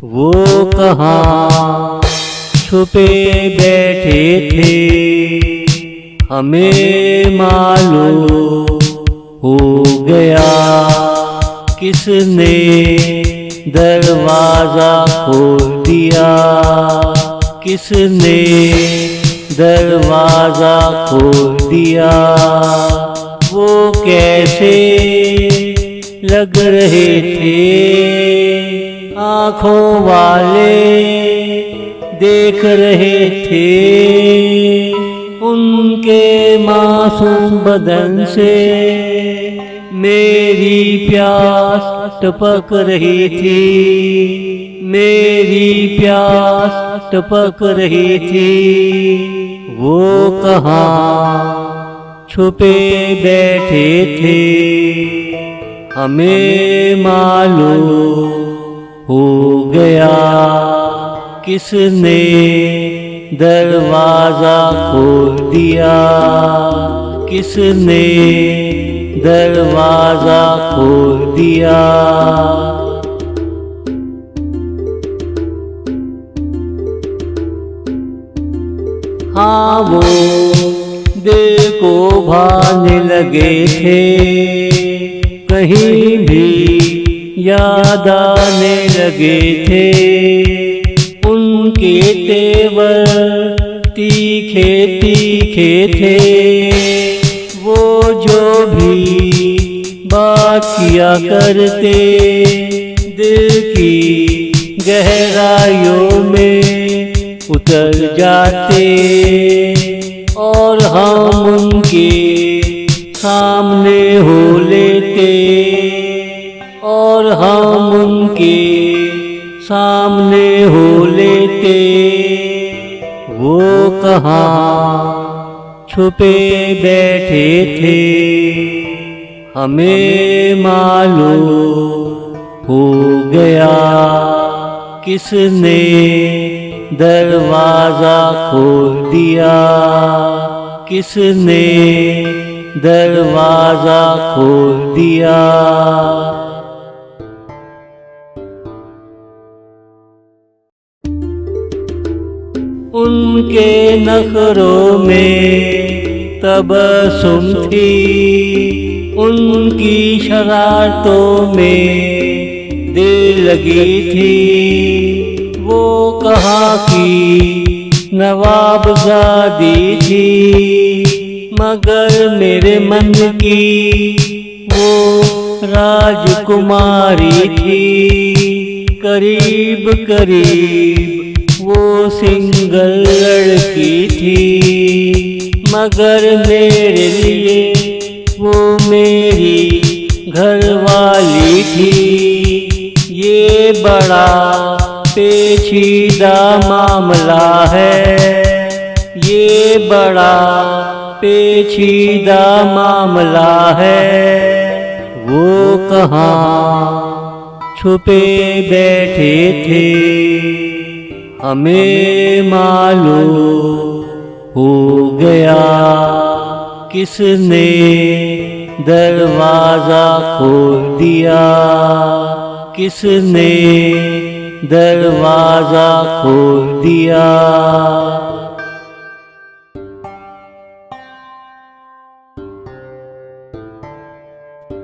वो कहाँ छुपे बैठे थे, हमें मालूम हो गया किसने दरवाजा खोल दिया, किसने दरवाजा खोल दिया। वो कैसे लग रहे थे आँखों वाले, देख रहे थे उनके मासूम बदन से मेरी प्यास टपक रही थी, मेरी प्यास टपक रही थी। वो कहाँ छुपे बैठे थे, हमें मालूम हो गया किसने दरवाजा खोल दिया, किसने दरवाजा खोल दिया। हाँ वो दिल को भाने लगे थे, कहीं भी याद आने लगे थे उनके तेवर तीखे तीखे थे। वो जो भी बात किया करते दिल की गहराइयों में उतर जाते, और हम उनके सामने हो लेते, और हम उनके सामने हो लेते। वो कहाँ छुपे बैठे थे, हमें मालूम हो गया किसने दरवाजा खोल दिया, किसने दरवाजा खोल दिया। उनके नखरों में तबस्सुम थी, उनकी शरारतों में दिल लगी थी। वो कहाँ की नवाबजादी थी, मगर मेरे मन की वो राजकुमारी थी। करीब करीब वो सिंगल लड़की थी, मगर मेरे लिए वो मेरी घरवाली थी। ये बड़ा पेचीदा मामला है, ये बड़ा पेचीदा मामला है। वो कहाँ छुपे बैठे थे, हमें मालूम हो गया किसने दरवाजा खोल दिया, किसने दरवाजा खोल दिया।